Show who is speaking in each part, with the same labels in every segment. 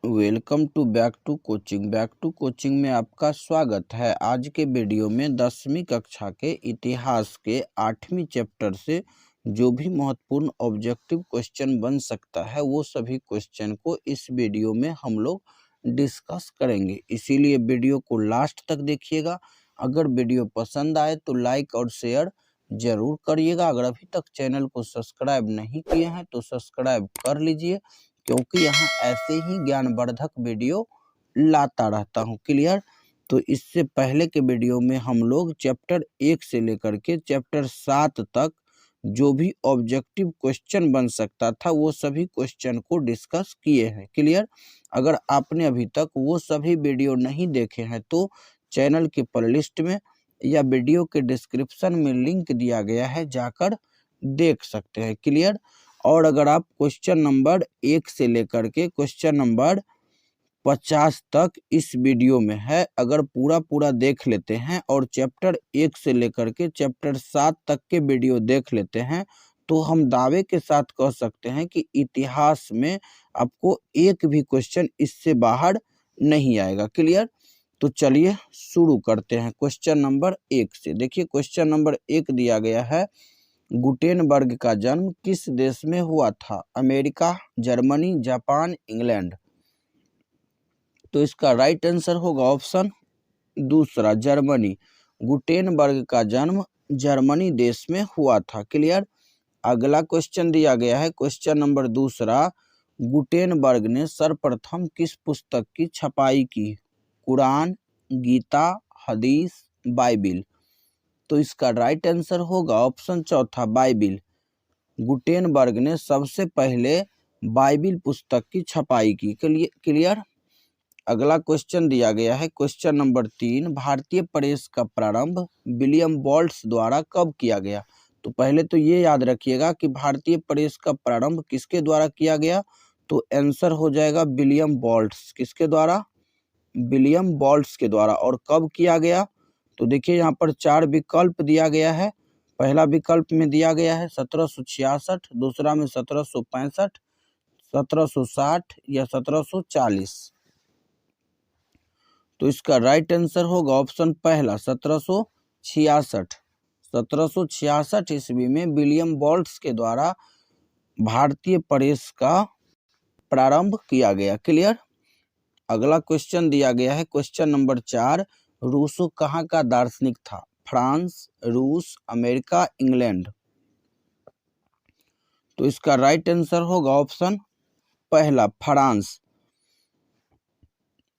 Speaker 1: Welcome to back to coaching में आपका स्वागत है। आज के वीडियो में 10वीं कक्षा के इतिहास के 8वीं चैप्टर से जो भी महत्वपूर्ण ऑब्जेक्टिव क्वेश्चन बन सकता है वो सभी क्वेश्चन को इस वीडियो में हम लोग डिस्कस करेंगे, इसीलिए वीडियो को लास्ट तक देखिएगा। अगर वीडियो पसंद आए तो लाइक और शेयर जरूर करिएगा। अगर अभी तक चैनल को सब्सक्राइब नहीं किए हैं तो सब्सक्राइब कर लीजिए, क्योंकि यहाँ ऐसे ही ज्ञानवर्धक वीडियो लाता रहता हूँ। क्लियर? तो इससे पहले के वीडियो में हम लोग चैप्टर 1 से लेकर के चैप्टर 7 तक जो भी ऑब्जेक्टिव क्वेश्चन बन सकता था वो सभी क्वेश्चन को डिस्कस किए हैं। क्लियर? अगर आपने अभी तक वो सभी वीडियो नहीं देखे हैं तो चैनल की प्लेलिस्ट में या वीडियो के डिस्क्रिप्शन में लिंक दिया गया है, जाकर देख सकते हैं। क्लियर? और अगर आप क्वेश्चन नंबर 1 से लेकर के क्वेश्चन नंबर 50 तक इस वीडियो में है, अगर पूरा देख लेते हैं और चैप्टर 1 से लेकर के चैप्टर 7 तक के वीडियो देख लेते हैं तो हम दावे के साथ कह सकते हैं कि इतिहास में आपको एक भी क्वेश्चन इससे बाहर नहीं आएगा। क्लियर? तो चलिए शुरू करते हैं क्वेश्चन नंबर 1 से। देखिए क्वेश्चन नंबर 1 दिया गया है, गुटेनबर्ग का जन्म किस देश में हुआ था? America, Germany, Japan, England. तो इसका राइट आंसर होगा ऑप्शन दूसरा, जर्मनी। गुटेनबर्ग का जन्म जर्मनी देश में हुआ था। क्लियर? अगला क्वेश्चन दिया गया है, क्वेश्चन नंबर दूसरा, गुटेनबर्ग ने सर्वप्रथम किस पुस्तक की छपाई की? कुरान, गीता, हदीस, बाइबिल। तो इसका राइट आंसर होगा ऑप्शन चौथा, बाइबिल। गुटेनबर्ग ने सबसे पहले बाइबिल पुस्तक की छपाई की। क्लियर? अगला क्वेश्चन दिया गया है, क्वेश्चन नंबर 3, भारतीय प्रेस का प्रारंभ विलियम बोल्ट्स द्वारा कब किया गया? तो पहले तो ये याद रखिएगा कि भारतीय प्रेस का प्रारंभ किसके द्वारा किया गया, तो आंसर हो जाएगा विलियम बोल्ट्स। किसके द्वारा? विलियम बोल्ट्स के द्वारा। और कब किया गया? तो देखिए यहाँ पर 4 विकल्प दिया गया है। पहला विकल्प में दिया गया है 1766, दूसरा में 1765, 1760 या 1740। तो इसका राइट आंसर होगा ऑप्शन पहला, 1766। 1766 ईस्वी में विलियम बोल्ट्स के द्वारा भारतीय प्रेस का प्रारंभ किया गया। क्लियर? अगला क्वेश्चन दिया गया है, क्वेश्चन नंबर 4, रूसो कहाँ का दार्शनिक था? फ्रांस, रूस, अमेरिका, इंग्लैंड। तो इसका राइट आंसर होगा ऑप्शन पहला, फ्रांस।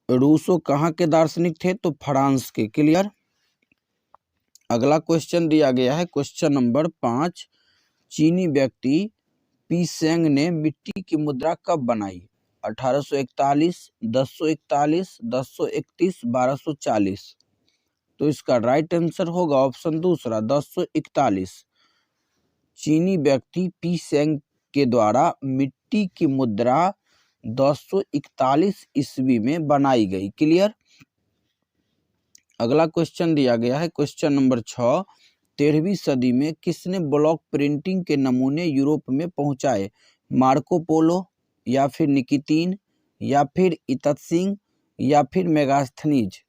Speaker 1: रूसो कहाँ के दार्शनिक थे? तो फ्रांस के। क्लियर? अगला क्वेश्चन दिया गया है, क्वेश्चन नंबर 5, चीनी व्यक्ति पी सेंग ने मिट्टी की मुद्रा कब बनाई? 1841, 1041, 1031, 1240। तो इसका राइट आंसर होगा ऑप्शन दूसरा, 1041। चीनी व्यक्ति पी सेंग के द्वारा मिट्टी की मुद्रा 1041 ईस्वी में बनाई गई। क्लियर? अगला क्वेश्चन दिया गया है, क्वेश्चन नंबर 6, 13वीं सदी में किसने ब्लॉक प्रिंटिंग के नमूने यूरोप में पहुंचाए? मार्को पोलो, या फिर निकितीन, या फिर इत्सिंग, या फिर मेगास्थनीज।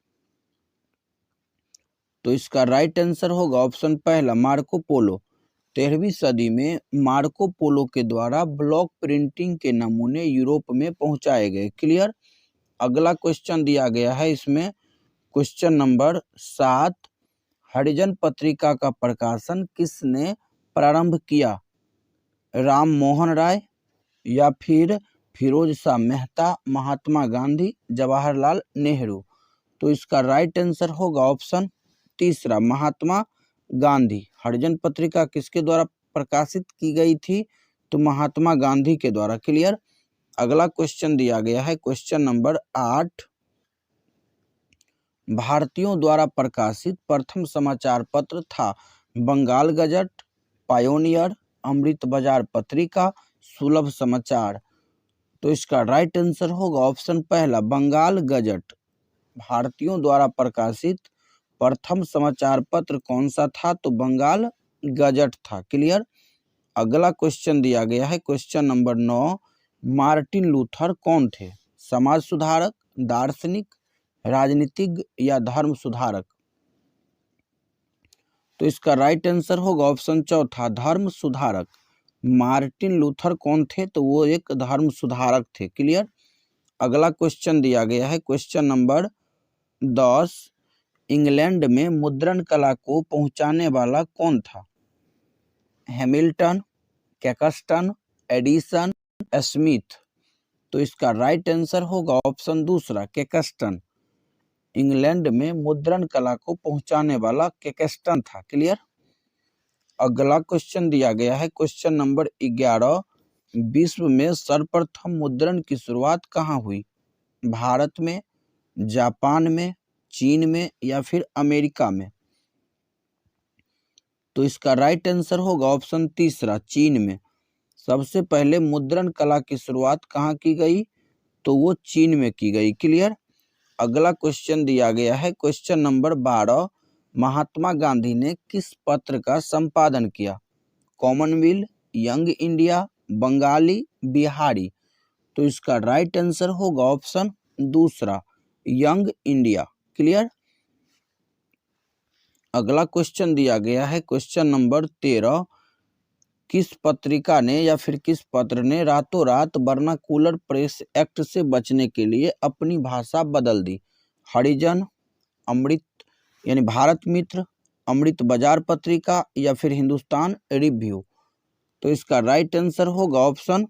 Speaker 1: तो इसका राइट आंसर होगा ऑप्शन पहला, मार्को पोलो। 13वीं सदी में मार्को पोलो के द्वारा ब्लॉक प्रिंटिंग के नमूने यूरोप में पहुंचाए गए। क्लियर? अगला क्वेश्चन दिया गया है, इसमें क्वेश्चन नंबर 7, हरिजन पत्रिका का प्रकाशन किसने प्रारंभ किया? राम मोहन राय, या फिर फिरोज शाह मेहता, महात्मा गांधी, जवाहरलाल नेहरू। तो इसका राइट आंसर होगा ऑप्शन तीसरा, महात्मा गांधी। हरिजन पत्रिका किसके द्वारा प्रकाशित की गई थी? तो महात्मा गांधी के द्वारा। क्लियर? अगला क्वेश्चन दिया गया है, क्वेश्चन नंबर 8, भारतीयों द्वारा प्रकाशित प्रथम समाचार पत्र था? बंगाल गजट, पायोनियर, अमृत बाजार पत्रिका, सुलभ समाचार। तो इसका राइट आंसर होगा ऑप्शन पहला, बंगाल गजट। भारतीयों द्वारा प्रकाशित प्रथम समाचार पत्र कौन सा था? तो बंगाल गजट था। क्लियर? अगला क्वेश्चन दिया गया है, क्वेश्चन नंबर 9, मार्टिन लूथर कौन थे? समाज सुधारक, दार्शनिक, राजनीतिज्ञ या धर्म सुधारक। तो इसका राइट आंसर होगा ऑप्शन चौथा, धर्म सुधारक। मार्टिन लूथर कौन थे? तो वो एक धर्म सुधारक थे। क्लियर। अगला क्वेश्चन दिया गया है क्वेश्चन नंबर 10, इंग्लैंड में मुद्रण कला को पहुंचाने वाला कौन था? Hamilton, Caxton, Edison, Smith. तो इसका राइट आंसर होगा ऑप्शन दूसरा, कैक्सटन। इंग्लैंड में मुद्रण कला को पहुंचाने वाला कैक्सटन था। क्लियर। अगला क्वेश्चन दिया गया है क्वेश्चन नंबर 11, विश्व में सर्वप्रथम मुद्रण की शुरुआत कहाँ हुई? भारत में, जापान में, चीन में या फिर अमेरिका में? तो इसका राइट आंसर होगा ऑप्शन तीसरा, चीन में। सबसे पहले मुद्रण कला की शुरुआत कहाँ की गई? तो वो चीन में की गई। क्लियर। अगला क्वेश्चन दिया गया है क्वेश्चन नंबर 12, महात्मा गांधी ने किस पत्र का संपादन किया? Commonwealth, young India, Bengali, Bihari. तो इसका राइट आंसर होगा ऑप्शन दूसरा, यंग इंडिया। क्लियर। अगला क्वेश्चन दिया गया है क्वेश्चन नंबर 13, किस पत्रिका ने या फिर किस पत्र ने रातों रात वर्नाकुलर प्रेस एक्ट से बचने के लिए अपनी भाषा बदल दी? हरिजन, अमृत यानी भारत मित्र, अमृत बाजार पत्रिका या फिर हिंदुस्तान रिव्यू? तो इसका राइट आंसर होगा ऑप्शन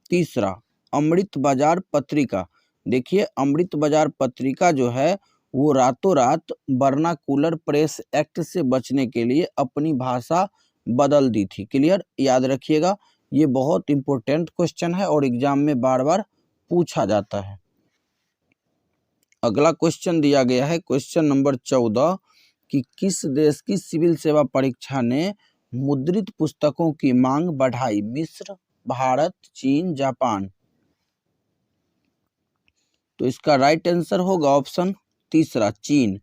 Speaker 1: तीसरा, अमृत बाजार पत्रिका। देखिए, अमृत बाजार पत्रिका जो है वो रातों रात वर्नाकुलर प्रेस एक्ट से बचने के लिए अपनी भाषा बदल दी थी। क्लियर। याद रखिएगा, ये बहुत इंपॉर्टेंट क्वेश्चन है और एग्जाम में बार बार पूछा जाता है। अगला क्वेश्चन दिया गया है क्वेश्चन नंबर 14, कि किस देश की सिविल सेवा परीक्षा ने मुद्रित पुस्तकों की मांग बढ़ाई? मिस्र, भारत, चीन, जापान। तो इसका राइट आंसर होगा ऑप्शन तीसरा, चीन।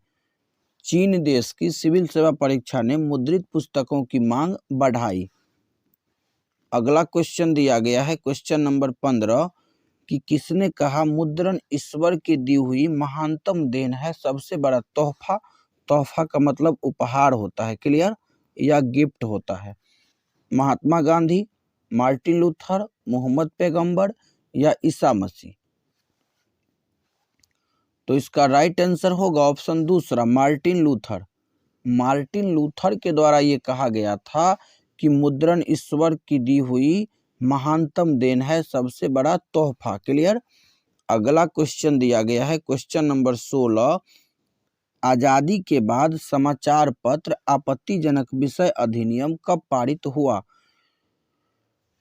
Speaker 1: चीन देश की सिविल सेवा परीक्षा ने मुद्रित पुस्तकों की मांग बढ़ाई। अगला क्वेश्चन दिया गया है क्वेश्चन नंबर 15, कि किसने कहा मुद्रण ईश्वर की दी हुई महानतम देन है, सबसे बड़ा तोहफा? तोहफा का मतलब उपहार होता है। क्लियर। या गिफ्ट होता है। महात्मा गांधी, मार्टिन लूथर, मोहम्मद पैगंबर या ईसा मसीह? तो इसका राइट आंसर होगा ऑप्शन दूसरा, मार्टिन लूथर। मार्टिन लूथर के द्वारा ये कहा गया था कि मुद्रण ईश्वर की दी हुई महानतम देन है, सबसे बड़ा तोहफा। क्लियर। अगला क्वेश्चन दिया गया है क्वेश्चन नंबर 16, आजादी के बाद समाचार पत्र आपत्तिजनक विषय अधिनियम कब पारित हुआ?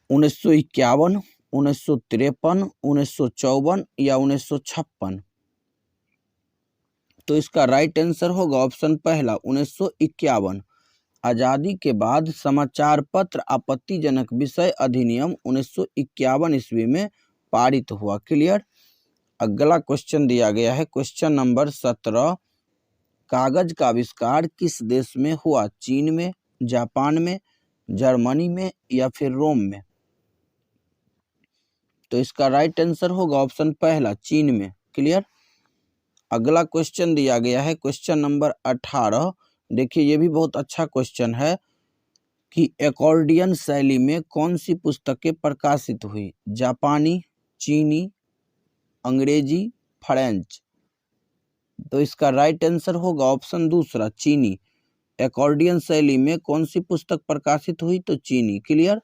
Speaker 1: 1951, 1953, 1954 या 1956? तो इसका राइट आंसर होगा ऑप्शन पहला, 1951। आजादी के बाद समाचार पत्र आपत्तिजनक विषय अधिनियम 1951 ईस्वी में पारित हुआ। क्लियर। अगला क्वेश्चन दिया गया है क्वेश्चन नंबर 17, कागज का आविष्कार किस देश में हुआ? चीन में, जापान में, जर्मनी में या फिर रोम में? तो इसका राइट आंसर होगा ऑप्शन पहला, चीन में। क्लियर। अगला क्वेश्चन दिया गया है क्वेश्चन नंबर 18, देखिए ये भी बहुत अच्छा क्वेश्चन है, कि एकॉर्डियन शैली में कौन सी पुस्तकें प्रकाशित हुई? जापानी, चीनी, अंग्रेजी, फ्रेंच? तो इसका राइट आंसर होगा ऑप्शन दूसरा, चीनी। एकॉर्डियन शैली में कौन सी पुस्तक प्रकाशित हुई? तो चीनी। क्लियर।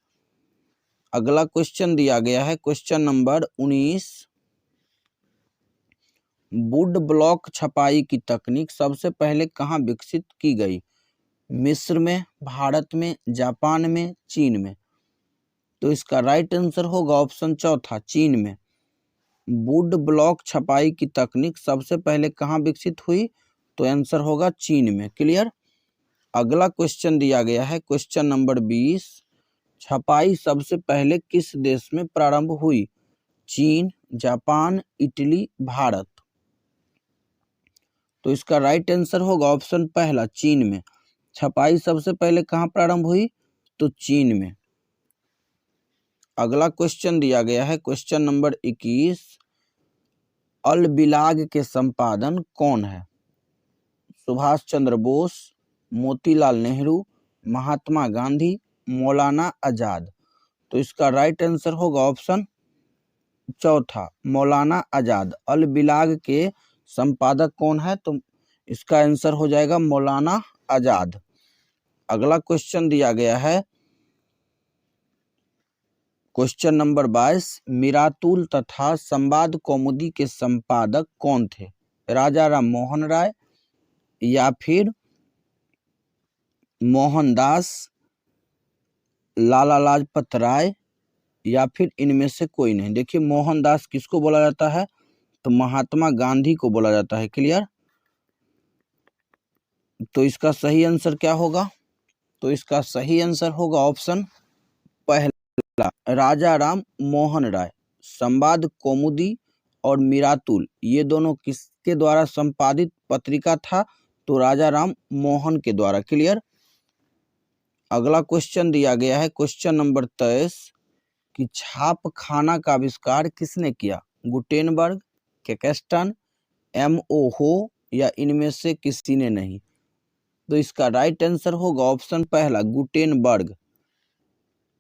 Speaker 1: अगला क्वेश्चन दिया गया है क्वेश्चन नंबर 19, वुड ब्लॉक छपाई की तकनीक सबसे पहले कहाँ विकसित की गई? मिस्र में, भारत में, जापान में, चीन में? तो इसका राइट आंसर होगा ऑप्शन चौथा, चीन में। वुड ब्लॉक छपाई की तकनीक सबसे पहले कहाँ विकसित हुई? तो आंसर होगा चीन में। क्लियर। अगला क्वेश्चन दिया गया है क्वेश्चन नंबर 20, छपाई सबसे पहले किस देश में प्रारंभ हुई? चीन, जापान, इटली, भारत? तो इसका राइट आंसर होगा ऑप्शन पहला, चीन में। छपाई सबसे पहले कहाँ प्रारंभ हुई? तो चीन में। अगला क्वेश्चन दिया गया है क्वेश्चन नंबर 21, अलबिलाग के संपादन कौन है? सुभाष चंद्र बोस, मोतीलाल नेहरू, महात्मा गांधी, मौलाना आजाद। तो इसका राइट आंसर होगा ऑप्शन चौथा, मौलाना आजाद। अलबिलाग के संपादक कौन है? तो इसका आंसर हो जाएगा मौलाना आजाद। अगला क्वेश्चन दिया गया है क्वेश्चन नंबर 22, मिरातुल तथा संवाद कौमुदी के संपादक कौन थे? राजा राम मोहन राय या फिर मोहनदास, लाला लाजपत राय या फिर इनमें से कोई नहीं। देखिए मोहनदास किसको बोला जाता है? तो महात्मा गांधी को बोला जाता है। क्लियर? तो इसका सही आंसर क्या होगा? तो इसका सही आंसर होगा ऑप्शन पहला, राजा राम मोहन राय। संवाद कौमुदी और मिरातुल ये दोनों किसके द्वारा संपादित पत्रिका था? तो राजा राम मोहन के द्वारा। क्लियर? अगला क्वेश्चन दिया गया है क्वेश्चन नंबर 23 कि छाप खाना का आविष्कार किसने किया? गुटेनबर्ग, कैक्सटन, एमओ हो या इनमें से किसी ने नहीं। तो इसका राइट आंसर होगा ऑप्शन पहला, गुटेनबर्ग।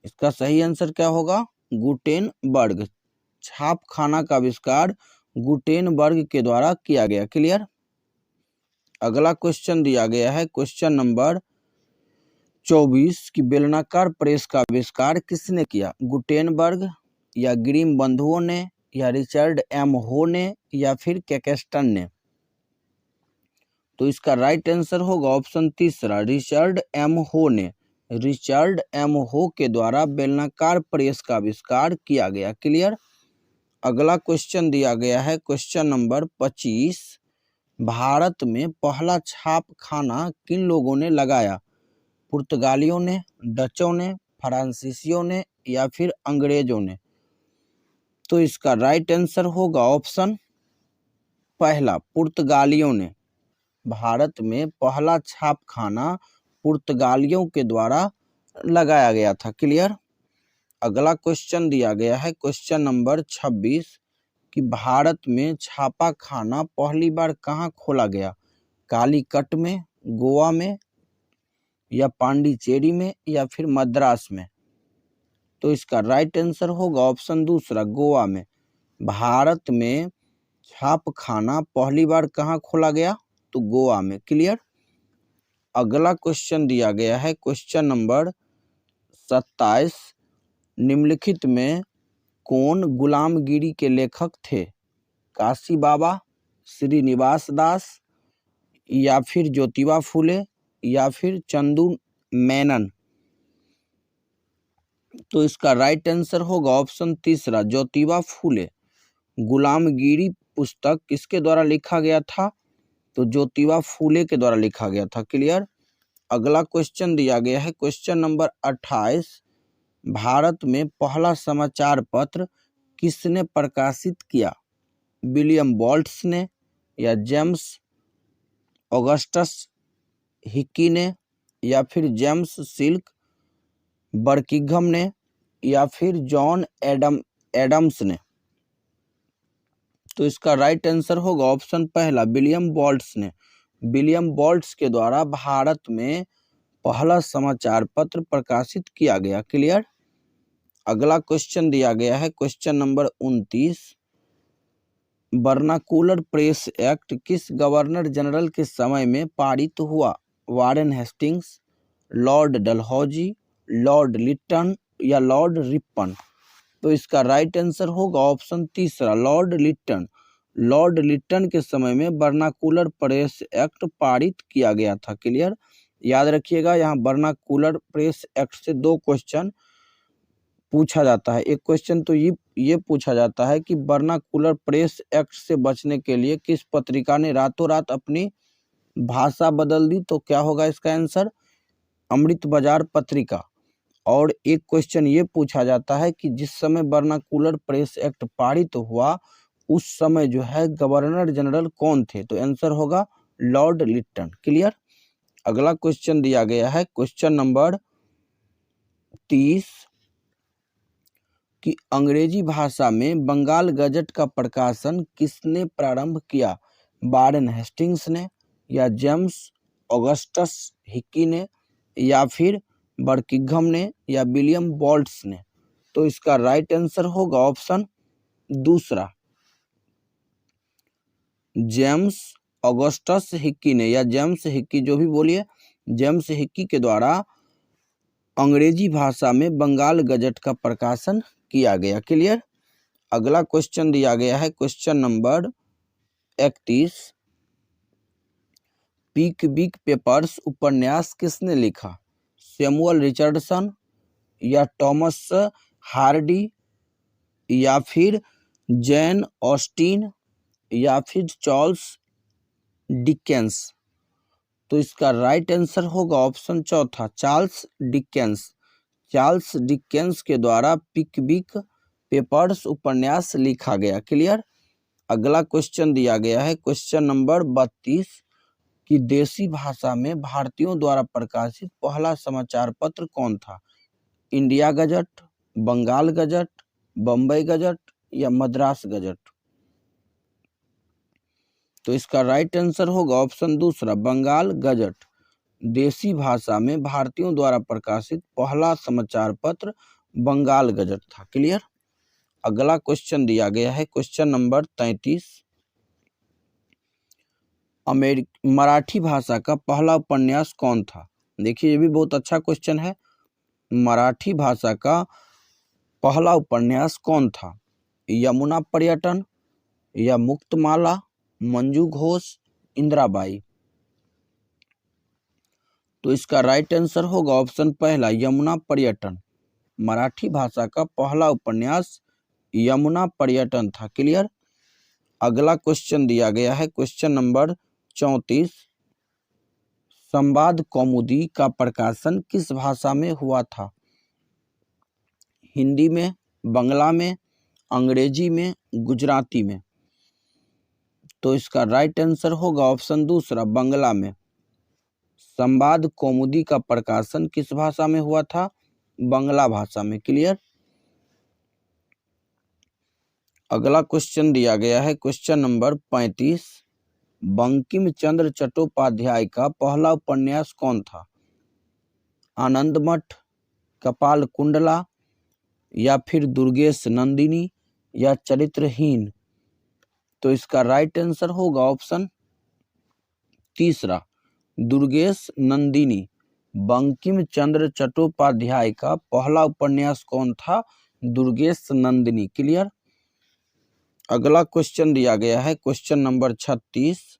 Speaker 1: इसका सही आंसर क्या होगा? गुटेनबर्ग। छाप खाना का आविष्कार गुटेनबर्ग के द्वारा किया गया। क्लियर? अगला क्वेश्चन दिया गया है क्वेश्चन नंबर 24 कि बेलनाकार प्रेस का आविष्कार किसने किया? गुटेनबर्ग या ग्रीम बंधुओं ने या रिचर्ड एम हो ने या फिर कैक्सटन ने। तो इसका राइट आंसर होगा ऑप्शन तीसरा, रिचर्ड एम हो ने। रिचर्ड एम हो के द्वारा बेलनाकार प्रेस का आविष्कार किया गया। क्लियर? अगला क्वेश्चन दिया गया है क्वेश्चन नंबर 25, भारत में पहला छाप खाना किन लोगों ने लगाया? पुर्तगालियों ने, डचों ने, फ्रांसीसियों ने या फिर अंग्रेजों ने। तो इसका राइट आंसर होगा ऑप्शन पहला, पुर्तगालियों ने। भारत में पहला छाप खाना पुर्तगालियों के द्वारा लगाया गया था। क्लियर? अगला क्वेश्चन दिया गया है क्वेश्चन नंबर 26 कि भारत में छापा खाना पहली बार कहाँ खोला गया? कालीकट में, गोवा में या पांडिचेरी में या फिर मद्रास में। तो इसका राइट आंसर होगा ऑप्शन दूसरा, गोवा में। भारत में छाप खाना पहली बार कहाँ खोला गया? तो गोवा में। क्लियर? अगला क्वेश्चन दिया गया है क्वेश्चन नंबर 27, निम्नलिखित में कौन गुलामगिरी के लेखक थे? काशी बाबा, श्रीनिवास दास या फिर ज्योतिबा फूले या फिर चंदू मेनन। तो इसका राइट आंसर होगा ऑप्शन तीसरा, ज्योतिबा फूले। गुलामगिरी पुस्तक किसके द्वारा लिखा गया था? तो ज्योतिबा फूले के द्वारा लिखा गया था। क्लियर? अगला क्वेश्चन दिया गया है क्वेश्चन नंबर 28, भारत में पहला समाचार पत्र किसने प्रकाशित किया? विलियम बोल्ट्स ने या जेम्स ऑगस्टस हिकी ने या फिर जेम्स सिल्क बर्किंघम ने या फिर जॉन एडम्स ने। तो इसका राइट आंसर होगा ऑप्शन पहला, विलियम बोल्ट्स ने। विलियम बोल्ट्स के द्वारा भारत में पहला समाचार पत्र प्रकाशित किया गया। क्लियर? अगला क्वेश्चन दिया गया है question number 29, vernacular press act किस गवर्नर जनरल के समय में पारित हुआ? Warren Hastings, Lord Dalhousie, Lord Lytton या लॉर्ड रिपन। तो इसका राइट आंसर होगा ऑप्शन तीसरा, लॉर्ड लिट्टन। लॉर्ड लिट्टन के समय में वर्नाकुलर प्रेस एक्ट पारित किया गया था। क्लियर? याद रखिएगा, यहाँ वर्नाकुलर प्रेस एक्ट से 2 क्वेश्चन पूछा जाता है। एक क्वेश्चन तो ये पूछा जाता है कि वर्नाकुलर प्रेस एक्ट से बचने के लिए किस पत्रिका ने रातों रात अपनी भाषा बदल दी? तो क्या होगा इसका आंसर? अमृत बाजार पत्रिका। और एक क्वेश्चन ये पूछा जाता है कि जिस समय वर्नाकुलर प्रेस एक्ट पारित हुआ उस समय जो है गवर्नर जनरल कौन थे? तो आंसर होगा लॉर्ड लिट्टन। क्लियर? अगला क्वेश्चन दिया गया है क्वेश्चन नंबर 30, कि अंग्रेजी भाषा में बंगाल गजट का प्रकाशन किसने प्रारंभ किया? वारेन हेस्टिंग्स ने, या जेम्स ऑगस्टस हिक्की ने, या फिर बर्किंघम ने, या विलियम बोल्ट्स ने? तो इसका राइट आंसर होगा ऑप्शन दूसरा, जेम्स ऑगस्टस हिक्की ने, या जेम्स हिक्की, जो भी बोलिए, जेम्स हिक्की के द्वारा अंग्रेजी भाषा में बंगाल गजट का प्रकाशन किया गया। क्लियर। अगला क्वेश्चन दिया गया है क्वेश्चन नंबर 31, पिकविक पेपर्स उपन्यास किसने लिखा? सैमुअल रिचर्डसन, या टॉमस हार्डी, या फिर जैन ऑस्टिन, या फिर चार्ल्स डिकेंस? तो इसका राइट आंसर होगा ऑप्शन चौथा, चार्ल्स डिकेंस। चार्ल्स डिकेंस के द्वारा पिकविक पेपर्स उपन्यास लिखा गया। क्लियर। अगला क्वेश्चन दिया गया है क्वेश्चन नंबर 32, कि देसी भाषा में भारतीयों द्वारा प्रकाशित पहला समाचार पत्र कौन था? India gazette, Bengal gazette, Bombay gazette, या मद्रास गजट? तो इसका राइट आंसर होगा ऑप्शन दूसरा, बंगाल गजट। देसी भाषा में भारतीयों द्वारा प्रकाशित पहला समाचार पत्र बंगाल गजट था। क्लियर। अगला क्वेश्चन दिया गया है क्वेश्चन नंबर 33, मराठी भाषा का पहला उपन्यास कौन था? देखिए, ये भी बहुत अच्छा क्वेश्चन है। मराठी भाषा का पहला उपन्यास कौन था? यमुना पर्यटन, या मुक्तमाला, मंजू घोष, इंदिराबाई? तो इसका राइट आंसर होगा ऑप्शन पहला, यमुना पर्यटन। मराठी भाषा का पहला उपन्यास यमुना पर्यटन था। क्लियर। अगला क्वेश्चन दिया गया है क्वेश्चन नंबर 34, संवाद कौमुदी का प्रकाशन किस भाषा में हुआ था? हिंदी में, बंगला में, अंग्रेजी में, गुजराती में? तो इसका राइट आंसर होगा ऑप्शन दूसरा, बंगला में। संवाद कौमुदी का प्रकाशन किस भाषा में हुआ था? बंगला भाषा में। क्लियर। अगला क्वेश्चन दिया गया है क्वेश्चन नंबर 35, बंकिम चंद्र चट्टोपाध्याय का पहला उपन्यास कौन था? आनंद मठ, कपाल कुंडला, या फिर दुर्गेश नंदिनी, या चरित्रहीन? तो इसका राइट आंसर होगा ऑप्शन तीसरा, दुर्गेश नंदिनी। बंकिम चंद्र चट्टोपाध्याय का पहला उपन्यास कौन था? दुर्गेश नंदिनी। क्लियर। अगला क्वेश्चन दिया गया है क्वेश्चन नंबर 36,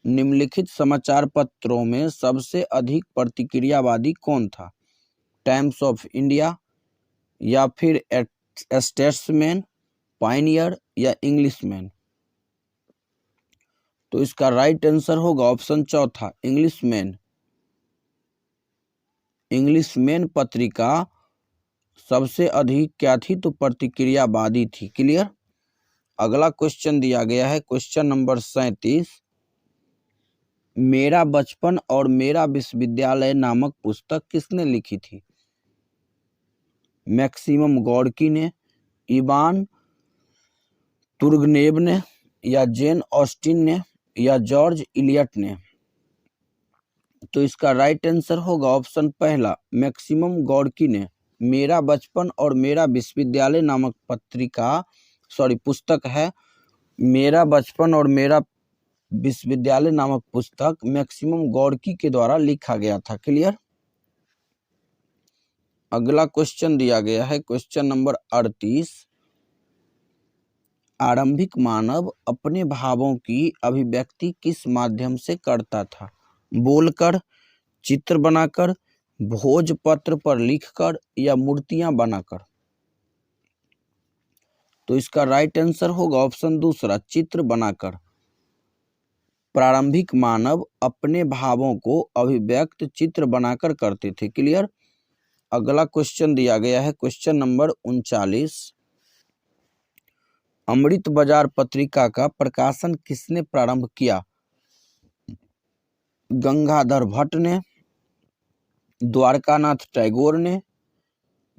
Speaker 1: निम्नलिखित समाचार पत्रों में सबसे अधिक प्रतिक्रियावादी कौन था? टाइम्स ऑफ इंडिया, या फिर स्टेट्समैन, पायनियर, या इंग्लिशमैन? तो इसका राइट आंसर होगा ऑप्शन चौथा, इंग्लिशमैन। इंग्लिशमैन पत्रिका सबसे अधिक क्या थी? तो प्रतिक्रियावादी थी। क्लियर। अगला क्वेश्चन दिया गया है क्वेश्चन नंबर 37, मेरा बचपन और मेरा विश्वविद्यालय नामक पुस्तक किसने लिखी थी? मैक्सिमम गोर्की ने, इवान तुर्गनेव ने, या जेन ऑस्टिन ने, या जॉर्ज इलियट ने? तो इसका राइट आंसर होगा ऑप्शन पहला, मैक्सिमम गोर्की ने। मेरा बचपन और मेरा विश्वविद्यालय नामक पुस्तक है। मेरा बचपन और मेरा विश्वविद्यालय नामक पुस्तक मैक्सिमम गोर्की के द्वारा लिखा गया था। क्लियर। अगला क्वेश्चन दिया गया है क्वेश्चन नंबर 38, आरंभिक मानव अपने भावों की अभिव्यक्ति किस माध्यम से करता था? बोलकर, चित्र बनाकर, भोजपत्र पर लिखकर, या मूर्तियां बनाकर? तो इसका राइट आंसर होगा ऑप्शन दूसरा, चित्र बनाकर। प्रारंभिक मानव अपने भावों को अभिव्यक्त चित्र बनाकर करते थे। क्लियर। अगला क्वेश्चन दिया गया है क्वेश्चन नंबर 39, अमृत बाजार पत्रिका का प्रकाशन किसने प्रारंभ किया? गंगाधर भट्ट ने, द्वारकानाथ टैगोर ने,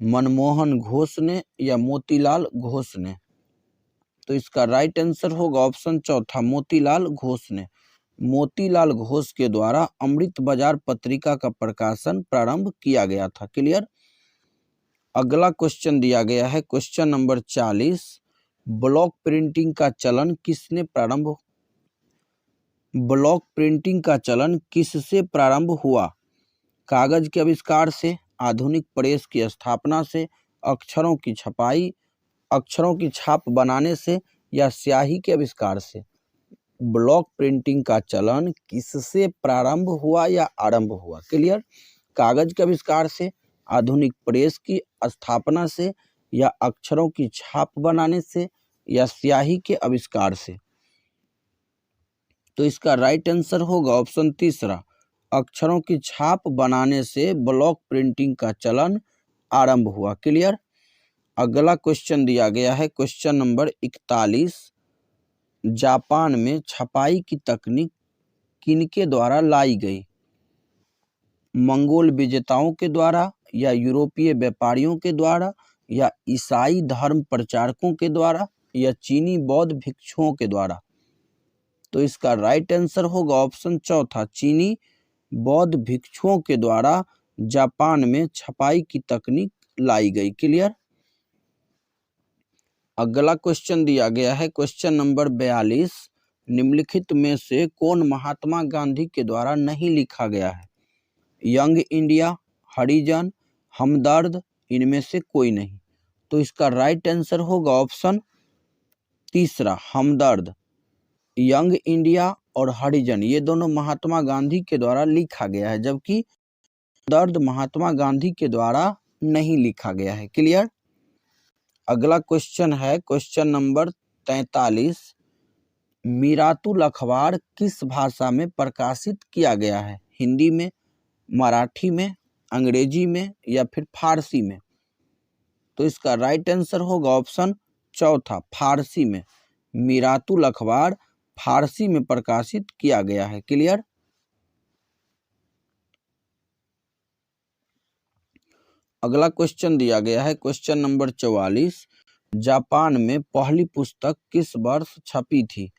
Speaker 1: मनमोहन घोष ने या मोतीलाल घोष ने? तो इसका राइट आंसर होगा ऑप्शन चौथा, मोतीलाल घोष ने। मोतीलाल घोष के द्वारा अमृत बाजार पत्रिका का प्रकाशन प्रारंभ किया गया था। क्लियर। अगला क्वेश्चन दिया गया है क्वेश्चन नंबर 40, ब्लॉक प्रिंटिंग का चलन किसने प्रारंभ ब्लॉक प्रिंटिंग का चलन किससे प्रारंभ हुआ? कागज के आविष्कार से, आधुनिक प्रेस की स्थापना से, अक्षरों की छाप बनाने से या स्याही के आविष्कार से? ब्लॉक प्रिंटिंग का चलन किससे प्रारंभ हुआ या आरंभ हुआ? क्लियर। कागज के आविष्कार से, आधुनिक प्रेस की स्थापना से या अक्षरों की छाप बनाने से या स्याही के आविष्कार से? तो इसका राइट आंसर होगा ऑप्शन तीसरा, अक्षरों की छाप बनाने से ब्लॉक प्रिंटिंग का चलन आरंभ हुआ। क्लियर। अगला क्वेश्चन दिया गया है क्वेश्चन नंबर 41, जापान में छपाई की तकनीक किनके द्वारा लाई गई? मंगोल विजेताओं के द्वारा या यूरोपीय व्यापारियों के द्वारा या ईसाई धर्म प्रचारकों के द्वारा या चीनी बौद्ध भिक्षुओं के द्वारा? तो इसका राइट आंसर होगा ऑप्शन चौथा, चीनी बौद्ध भिक्षुओं के द्वारा जापान में छपाई की तकनीक लाई गई। क्लियर। अगला क्वेश्चन दिया गया है क्वेश्चन नंबर 42, निम्नलिखित में से कौन महात्मा गांधी के द्वारा नहीं लिखा गया है? यंग इंडिया, हरिजन, हमदर्द, इनमें से कोई नहीं? तो इसका राइट आंसर होगा ऑप्शन तीसरा, हमदर्द। यंग इंडिया और हरिजन ये दोनों महात्मा गांधी के द्वारा लिखा गया है, जबकि दर्द महात्मा गांधी के द्वारा नहीं लिखा गया है। क्लियर। अगला क्वेश्चन है क्वेश्चन नंबर 43, मीरातुल अखबार किस भाषा में प्रकाशित किया गया है? हिंदी में, मराठी में, अंग्रेजी में या फिर फारसी में? तो इसका राइट आंसर होगा ऑप्शन चौथा, फारसी में। मीरातुल अखबार फारसी में प्रकाशित किया गया है। क्लियर। अगला क्वेश्चन दिया गया है क्वेश्चन नंबर 44, जापान में पहली पुस्तक किस वर्ष छपी थी?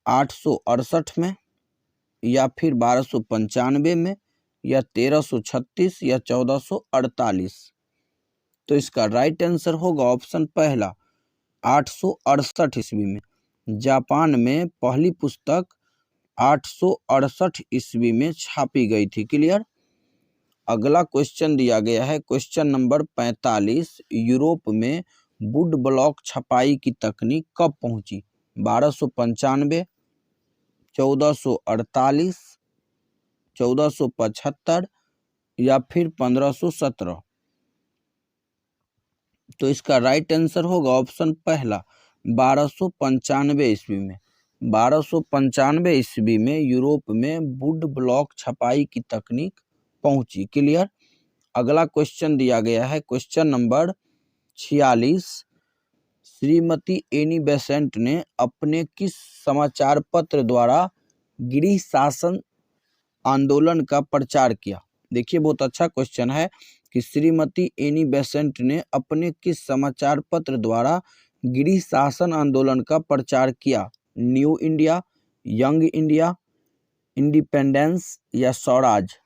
Speaker 1: 868 में या फिर 1295 में या 1336 या 1448? तो इसका राइट आंसर होगा ऑप्शन पहला, 868 ईस्वी में। जापान में पहली पुस्तक 868 ईस्वी में छापी गई थी। क्लियर। अगला क्वेश्चन दिया गया है क्वेश्चन नंबर 45, यूरोप में वुड ब्लॉक छपाई की तकनीक कब पहुंची? 1295, 1448, 1475 या फिर 1517? तो इसका राइट आंसर होगा ऑप्शन पहला, 1295 ईस्वी में। 1295 ईस्वी में यूरोप में वुड ब्लॉक छपाई की तकनीक पहुंची। क्लियर। अगला क्वेश्चन दिया गया है question number 46, Shrimati Annie Besant ने अपने किस समाचार पत्र द्वारा गृह शासन आंदोलन का प्रचार किया? देखिए बहुत अच्छा क्वेश्चन है कि श्रीमती एनी बेसेंट ने अपने किस समाचार पत्र द्वारा गृह शासन आंदोलन का प्रचार किया? New India, young India, independence या स्वराज?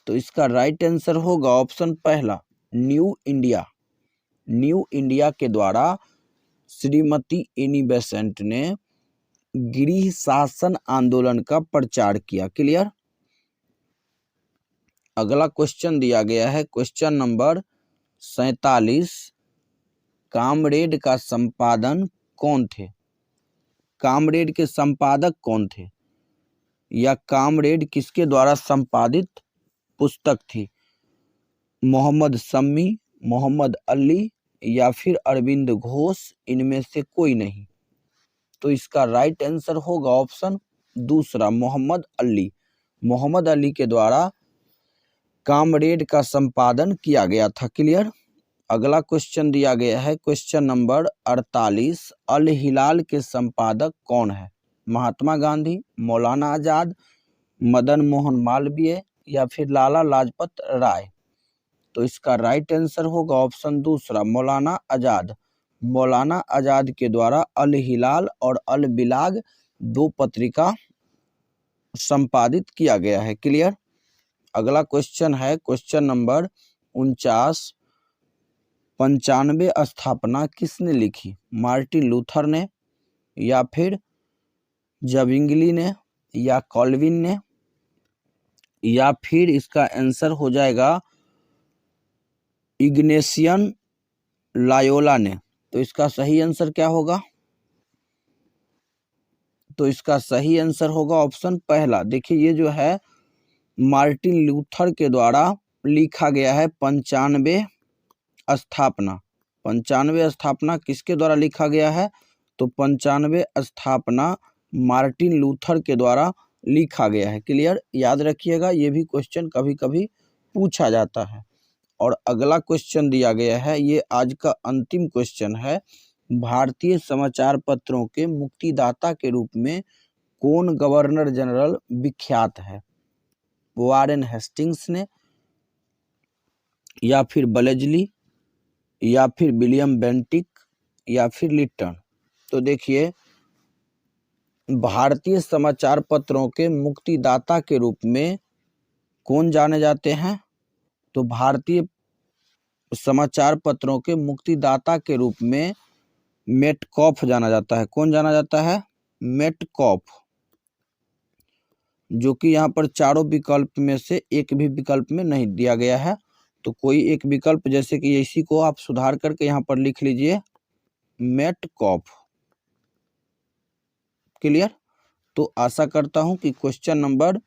Speaker 1: तो इसका राइट आंसर होगा ऑप्शन पहला, न्यू इंडिया। न्यू इंडिया के द्वारा श्रीमती एनी बेसेंट ने गृह शासन आंदोलन का प्रचार किया। क्लियर। अगला क्वेश्चन दिया गया है क्वेश्चन नंबर 47, कामरेड का संपादन कौन थे? कामरेड के संपादक कौन थे या कामरेड किसके द्वारा संपादित पुस्तक थी? मोहम्मद शम्मी, मोहम्मद अली या फिर अरविंद घोष, इनमें से कोई नहीं? तो इसका राइट आंसर होगा ऑप्शन दूसरा, मोहम्मद अली। मोहम्मद अली के द्वारा कामरेड का संपादन किया गया था। क्लियर। अगला क्वेश्चन दिया गया है क्वेश्चन नंबर 48, अल हिलाल के संपादक कौन है? महात्मा गांधी, मौलाना आजाद, मदन मोहन मालवीय या फिर लाला लाजपत राय? तो इसका राइट आंसर होगा ऑप्शन दूसरा मौलाना आजाद। मौलाना आजाद के द्वारा अल हिलाल और अल बिलाग 2 पत्रिका संपादित किया गया है। क्लियर। अगला क्वेश्चन है क्वेश्चन नंबर 49। 95 स्थापना किसने लिखी? मार्टिन लूथर ने, या फिर जविंगली ने, या कॉल्विन ने, या फिर इसका आंसर हो जाएगा इग्नेशियन लायोला ने। तो इसका सही आंसर क्या होगा? तो इसका सही आंसर होगा ऑप्शन पहला। देखिए ये जो है मार्टिन लूथर के द्वारा लिखा गया है 95 स्थापना। 95 स्थापना किसके द्वारा लिखा गया है? तो 95 स्थापना मार्टिन लूथर के द्वारा लिखा गया है। क्लियर। याद रखिएगा, ये भी क्वेश्चन कभी कभी पूछा जाता है। और अगला क्वेश्चन दिया गया है, ये आज का अंतिम क्वेश्चन है। भारतीय समाचार पत्रों के मुक्तिदाता के रूप में कौन गवर्नर जनरल विख्यात है? वारेन हेस्टिंग्स ने, या फिर बलेजली, या फिर विलियम बेंटिक, या फिर लिट्टन। तो देखिए भारतीय समाचार पत्रों के मुक्तिदाता के रूप में कौन जाने जाते हैं? तो भारतीय समाचार पत्रों के मुक्तिदाता के रूप में मेटकॉफ जाना जाता है। कौन जाना जाता है? मेटकॉफ, जो कि यहाँ पर चारों विकल्प में से एक भी विकल्प में नहीं दिया गया है। तो कोई एक विकल्प, जैसे कि इसी को आप सुधार करके यहाँ पर लिख लीजिए मेटकॉफ। क्लियर। तो आशा करता हूँ कि क्वेश्चन नंबर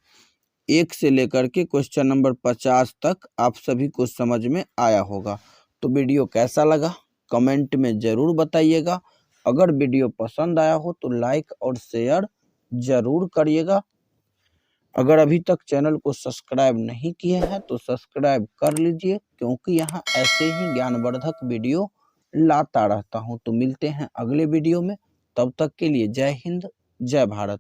Speaker 1: 1 से लेकर के क्वेश्चन नंबर 50 तक आप सभी को समझ में आया होगा। तो वीडियो कैसा लगा कमेंट में ज़रूर बताइएगा। अगर वीडियो पसंद आया हो तो लाइक और शेयर ज़रूर करिएगा। अगर अभी तक चैनल को सब्सक्राइब नहीं किए हैं तो सब्सक्राइब कर लीजिए, क्योंकि यहाँ ऐसे ही ज्ञानवर्धक वीडियो लाता रहता हूँ। तो मिलते हैं अगले वीडियो में, तब तक के लिए जय हिंद जय भारत।